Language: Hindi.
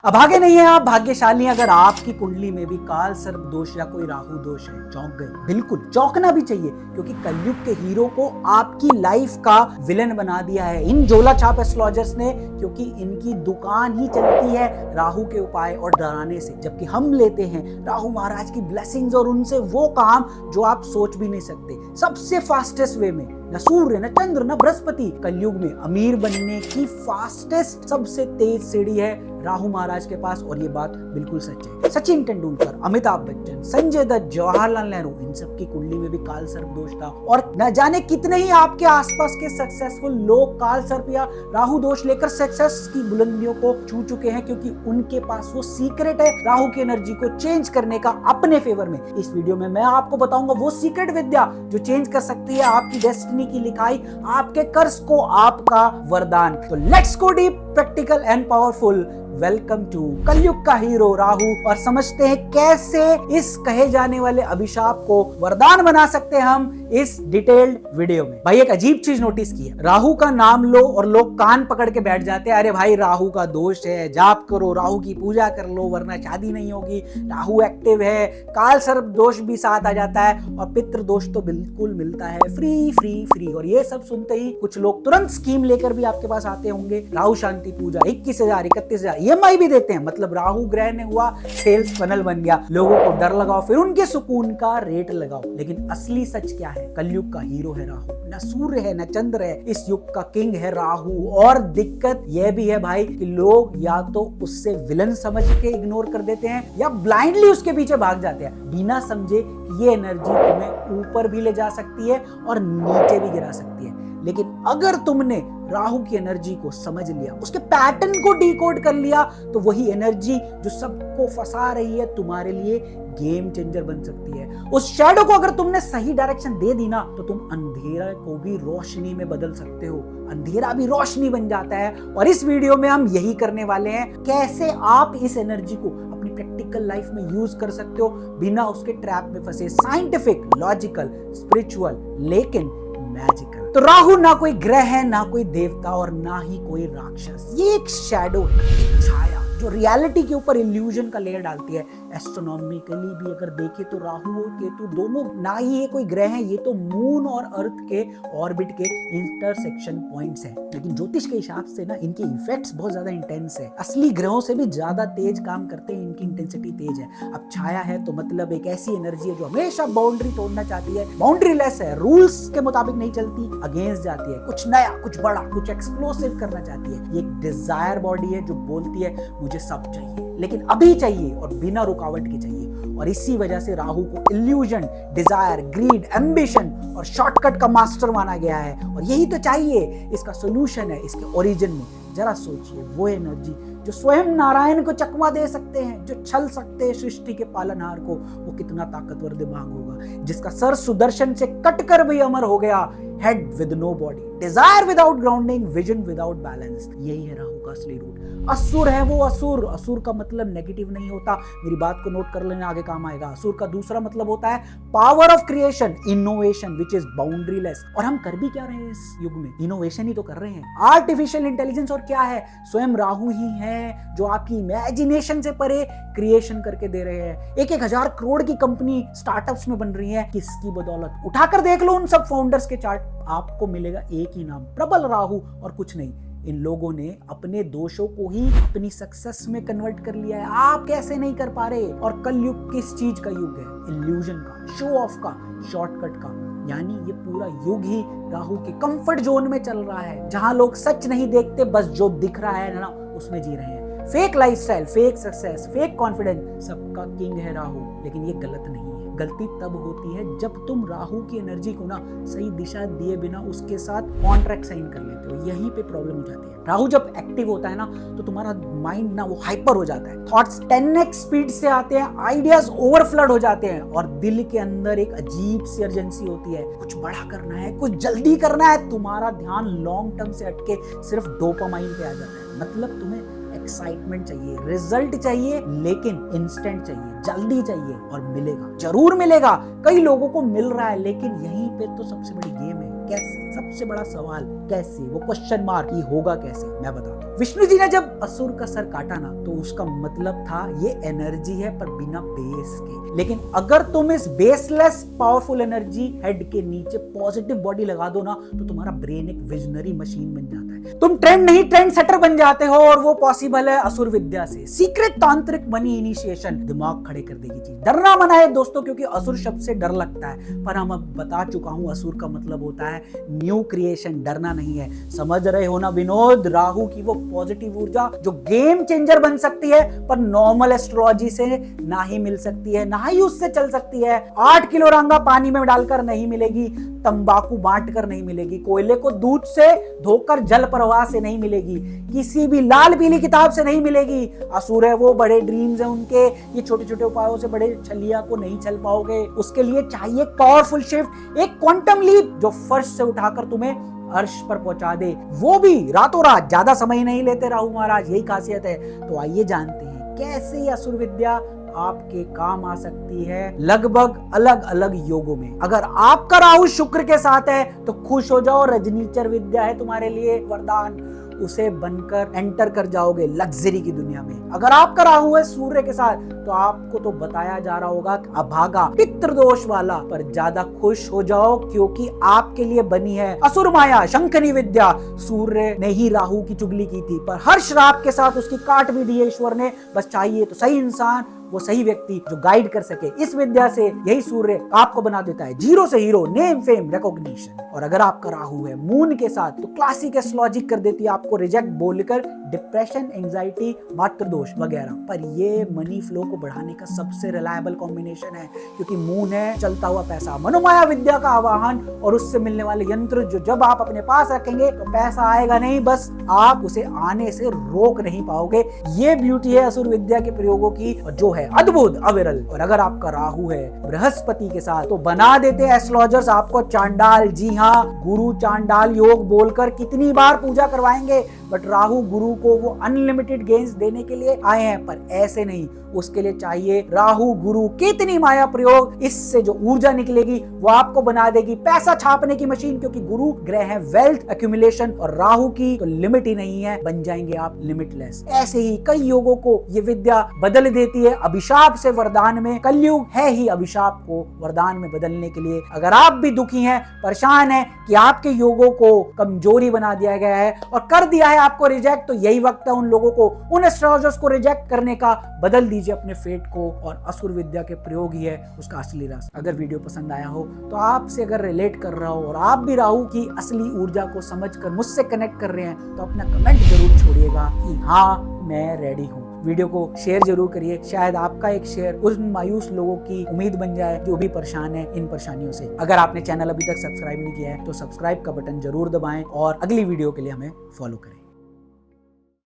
अभागे नहीं है आप, भाग्यशाली अगर आपकी कुंडली में भी काल सर्प दोष या कोई राहु दोष है। चौंक गए? बिल्कुल चौंकना भी चाहिए, क्योंकि कलयुग के हीरो को आपकी लाइफ का विलन बना दिया है इन झोला छाप एस्ट्रोलॉजर्स ने, क्योंकि इनकी दुकान ही चलती है राहु के उपाय और डराने से, जबकि हम लेते हैं राहु महाराज की ब्लेसिंग्स और उनसे वो काम जो आप सोच भी नहीं सकते, सबसे फास्टेस्ट वे में। न सूर्य, न चंद्र, न बृहस्पति, कलयुग में अमीर बनने की फास्टेस्ट सबसे तेज सीढ़ी है राहु महाराज के पास, और ये बात बिल्कुल सच है। सचिन तेंदुलकर, अमिताभ बच्चन, संजय दत्त, जवाहरलाल नेहरू, इन सब की कुंडली में भी काल सर्प दोष था, और न जाने कितने ही आपके आसपास के सक्सेसफुल लोग काल सर्प या राहु दोष लेकर सक्सेस की बुलंदियों को छू चुके हैं, क्योंकि उनके पास वो सीक्रेट है राहु की एनर्जी को चेंज करने का अपने फेवर में। इस वीडियो में मैं आपको बताऊंगा वो सीक्रेट विद्या जो चेंज कर सकती है आपकी डेस्टिनी की लिखाई, आपके कर्ज को आपका वरदान। तो let's go deep, practical and powerful. Welcome to कलयुग का हीरो राहु, और समझते हैं कैसे इस कहे जाने वाले अभिशाप को वरदान बना सकते हैं हम इस डिटेल्ड वीडियो में। भाई एक अजीब चीज नोटिस की है, राहु का नाम लो और लोग कान पकड़ के बैठ जाते हैं, अरे भाई राहु का दोष है, जाप करो, राहु की पूजा कर लो वरना शादी नहीं होगी, राहु एक्टिव है, काल सर्प दोष भी साथ आ जाता है, और पितृ दोष तो बिल्कुल मिलता है फ्री फ्री फ्री। और ये सब सुनते ही कुछ लोग तुरंत स्कीम लेकर भी आपके पास आते होंगे, राहु शांति पूजा 21,000 31,000 EMI भी देते हैं, मतलब राहु ग्रह ने हुआ सेल्स फनल बन गया, लोगों को डर लगाओ फिर उनके सुकून का रेट लगाओ। लेकिन असली सच क्या है? कलयुग का हीरो है राहु, न सूर्य है न चंद्र है, इस युग का किंग है राहु। और दिक्कत यह भी है भाई कि लोग या तो उससे विलन समझ के इग्नोर कर देते हैं या ब्लाइंडली उसके पीछे भाग जाते हैं, बिना समझे कि ये एनर्जी तुम्हें ऊपर भी ले जा सकती है और नीचे भी गिरा सकती है। लेकिन अगर तुमने राहु की एनर्जी को समझ लिया, उसके पैटर्न को डिकोड कर लिया, तो वही एनर्जी जो सबको फंसा रही है तुम्हारे लिए गेम चेंजर बन सकती है। उस शैडो को अगर तुमने सही डायरेक्शन दे दी ना, तो तुम अंधेरा को भी रोशनी में बदल सकते हो, अंधेरा भी रोशनी बन जाता है। और इस वीडियो में हम यही करने वाले हैं, कैसे आप इस एनर्जी को अपनी प्रैक्टिकल लाइफ में यूज कर सकते हो बिना उसके ट्रैप में फंसे। साइंटिफिक, लॉजिकल, स्पिरिचुअल, लेकिन मैजिकल। तो राहु ना कोई ग्रह है, ना कोई देवता, और ना ही कोई राक्षस, ये एक शैडो है, छाया जो रियलिटी के ऊपर इल्यूजन का लेयर डालती है। एस्ट्रोनॉमिकली भी अगर देखें तो राहु और केतु दोनों ना ही ये कोई ग्रह हैं, ये तो मून और अर्थ के ऑर्बिट के इंटरसेक्शन पॉइंट्स हैं। लेकिन ज्योतिष के हिसाब से ना इनके इफेक्ट्स बहुत ज्यादा इंटेंस है, असली ग्रहों से भी ज्यादा तेज काम करते हैं, इनकी इंटेंसिटी तेज है। अब छाया है तो मतलब एक ऐसी एनर्जी है जो हमेशा बाउंड्री तोड़ना चाहती है, बाउंड्री लेस है, रूल्स के मुताबिक नहीं चलती, अगेंस्ट जाती है, कुछ नया, कुछ बड़ा, कुछ एक्सप्लोसिव करना चाहती है। ये एक डिजायर बॉडी है जो बोलती है मुझे सब चाहिए, लेकिन अभी चाहिए और बिना रुकावट के चाहिए। और इसी वजह से राहु को इल्यूजन, डिजायर, ग्रीड, एम्बिशन और शॉर्टकट का मास्टर माना गया है। और यही तो चाहिए, इसका सॉल्यूशन है इसके ओरिजिन में। जरा सोचिए, वो एनर्जी जो स्वयं नारायण को चकमा दे सकते हैं, जो छल सकते हैं सृष्टि के पालनहार को, वो कितना ताकतवर दिमाग होगा, जिसका सर सुदर्शन से कटकर भी अमर हो गया, head with no body, desire without grounding, vision without balance. यही है राहु का असली रूट। असुर है वो असुर, असुर का मतलब नेगेटिव नहीं होता, मेरी बात को नोट कर लेना, आगे काम आएगा। असुर का दूसरा मतलब होता है power of creation, innovation which is बाउंड्रीलेस। और हम कर भी क्या रहे हैं इस युग में? इनोवेशन ही तो कर रहे हैं, आर्टिफिशियल इंटेलिजेंस। और क्या है? स्वयं राहु ही है जो आपकी इमेजिनेशन से परे क्रिएशन करके दे रहे हैं। 1,000 करोड़ की कंपनी स्टार्टअप्स में बन रही है, किसकी बदौलत? उठाकर देख लो उन सब फाउंडर्स के चार्ट, आपको मिलेगा एक ही नाम, प्रबल राहु, और कुछ नहीं। इन लोगों ने अपने दोषों को ही अपनी सक्सेस में कन्वर्ट कर लिया है। आप कैसे नहीं कर पा रहे? और कलयुग किस चीज का युग है? इल्यूजन का, शो ऑफ का, शॉर्टकट का। यानी ये पूरा युग ही राहु के कंफर्ट जोन में चल रहा है, जहां लोग सच नहीं देखते, बस जो दिख रहा है ना उसमें जी रहे हैं। Fake lifestyle, fake success, fake confidence, सबका किंग है राहु। लेकिन ये गलत नहीं है। गलती तब होती है जब तुम राहु की एनर्जी को ना सही दिशा दिए बिना उसके साथ कॉन्ट्रैक्ट साइन कर लेते हो, यहीं पे प्रॉब्लम हो जाती है। राहु जब एक्टिव होता है ना, तो तुम्हारा माइंड ना वो हाइपर हो जाता है, थॉट्स 10x स्पीड से आते हैं, आइडियाज ओवरफ्लड हो जाते हैं, और दिल के अंदर एक अजीब सी अर्जेंसी होती है, कुछ बड़ा करना है, कुछ जल्दी करना है। तुम्हारा ध्यान लॉन्ग टर्म से हटके सिर्फ डोपामाइन पे आ जाता है। मतलब तुम्हें एक्साइटमेंट चाहिए, रिजल्ट चाहिए, लेकिन इंस्टेंट चाहिए, जल्दी चाहिए, और मिलेगा, जरूर मिलेगा। कई लोगों को मिल रहा है, लेकिन यहीं पे तो सबसे बड़ी गेम है। कैसे? सबसे बड़ा सवाल कैसे, वो क्वेश्चन मार्क, ये होगा कैसे, मैं बताता हूँ। विष्णु जी ने जब असुर का सर काटा ना, तो उसका मतलब था ये एनर्जी है पर बिना बेस के। लेकिन अगर तुम इस बेसलेस पावरफुल एनर्जी हेड के नीचे पॉजिटिव बॉडी लगा दो ना, तो तुम्हारा ब्रेन एक विजनरी मशीन बन जाता है। तुम ट्रेंड नहीं ट्रेंड सेटर बन जाते हो, और वो पॉसिबल है असुर विद्या से। सीक्रेट तांत्रिक मनी इनिशिएशन दिमाग खड़े कर देगी चीज। डरना मना है दोस्तों, क्योंकि असुर शब्द से डर लगता है, पर हम अब बता चुका हूं असुर का मतलब होता है न्यू क्रिएशन। डरना नहीं है। समझ रहे हो ना विनोद? राहु की वो पॉजिटिव ऊर्जा जो गेम चेंजर बन सकती है, पर नॉर्मल एस्ट्रोलॉजी से ना ही मिल सकती है, ना ही उससे चल सकती है। 8 किलो रांगा पानी में डालकर नहीं मिलेगी, तंबाकू बांट कर नहीं मिलेगी, कोयले को दूध से धोकर जल प्रवाह से नहीं मिलेगी, किसी भी लाल पीली किताब से नहीं मिलेगी। असुर है वो, बड़े ड्रीम्स हैं उनके, ये छोटे छोटे उपायों से बड़े छलिया को नहीं चल पाओगे। उसके लिए चाहिए पावरफुल शिफ्ट, एक क्वांटम लीप जो फर्श से उठाकर तुम्हें अर्श पर पहुंचा दे, वो भी रातों रात। ज्यादा समय नहीं लेते राहु महाराज, यही खासियत है। तो आइए जानते हैं कैसे ये असुर विद्या आपके काम आ सकती है लगभग अलग अलग योगों में। अगर आपका राहु शुक्र के साथ है तो खुश हो जाओ, रजनीचर विद्या है तुम्हारे लिए वरदान, उसे बनकर एंटर कर जाओगे लग्जरी की दुनिया में। अगर आपका राहु है सूर्य के साथ, तो आपको तो बताया जा रहा होगा अभागा पितृदोष वाला, पर ज्यादा खुश हो जाओ क्योंकि आपके लिए बनी है असुर माया शंखनी विद्या। सूर्य ने ही राहु की चुगली की थी, पर हर श्राप के साथ उसकी काट भी दी है ईश्वर ने। बस चाहिए तो सही इंसान, वो सही व्यक्ति जो गाइड कर सके। इस विद्या से यही सूर्य आपको बना देता है जीरो से हीरो, नेम फेम रिकॉग्निशन। और अगर आपका राहु है मून के साथ, तो क्लासिक एस्ट्रोलॉजी कर देती है आपको रिजेक्ट बोलकर डिप्रेशन, एंजाइटी, मातृदोष वगैरह। पर ये मनी फ्लो को बढ़ाने का सबसे रिलायबल कॉम्बिनेशन है, क्योंकि मून है चलता हुआ पैसा, मनोमाया विद्या का आवाहन और उससे मिलने वाले यंत्र जो जब आप अपने पास रखेंगे तो पैसा आएगा नहीं, बस आप उसे आने से रोक नहीं पाओगे। ये ब्यूटी है असुर विद्या के प्रयोगों की, जो है अद्भुत, अविरल। और अगर आपका राहु है बृहस्पति के साथ, तो बना देते हैं एस्ट्रोलॉजर्स आपको चांडाल। जी हाँ, गुरु चांडाल योग बोलकर कितनी बार पूजा करवाएंगे, बट राहु गुरु को वो अनलिमिटेड गेन्स देने के लिए आए हैं। पर ऐसे नहीं, उसके लिए चाहिए राहु गुरु कितनी माया प्रयोग। इससे जो ऊर्जा निकलेगी वो आपको बना देगी पैसा छापने की मशीन, क्योंकि गुरु ग्रह है वेल्थ एक्यूमुलेशन, और राहु की तो लिमिट ही नहीं है, बन जाएंगे आप लिमिटलेस। ऐसे ही कई योगों को ये विद्या बदल देती है अभिशाप से वरदान में। कलयुग है ही अभिशाप को वरदान में बदलने के लिए। अगर आप भी दुखी हैं, परेशान हैं कि आपके योगों को कमजोरी बना दिया गया है और कर दिया है आपको रिजेक्ट, तो यही वक्त है उन लोगों को, उन एस्ट्रोलॉजर्स को रिजेक्ट करने का। बदल दीजिए अपने फेट को, और असुर विद्या के प्रयोग ही है उसका असली रास्ता। अगर वीडियो पसंद आया हो, तो आपसे अगर रिलेट कर रहा हो और आप भी राहु की असली ऊर्जा को समझकर मुझसे कनेक्ट कर रहे हैं, तो अपना कमेंट जरूर छोड़िएगा कि हाँ मैं रेडी हूँ। वीडियो को शेयर जरूर करिए, शायद आपका एक शेयर उन मायूस लोगों की उम्मीद बन जाए जो भी परेशान है इन परेशानियों से। अगर आपने चैनल अभी तक सब्सक्राइब नहीं किया है, तो सब्सक्राइब का बटन जरूर दबाएं और अगली वीडियो के लिए हमें फॉलो करें।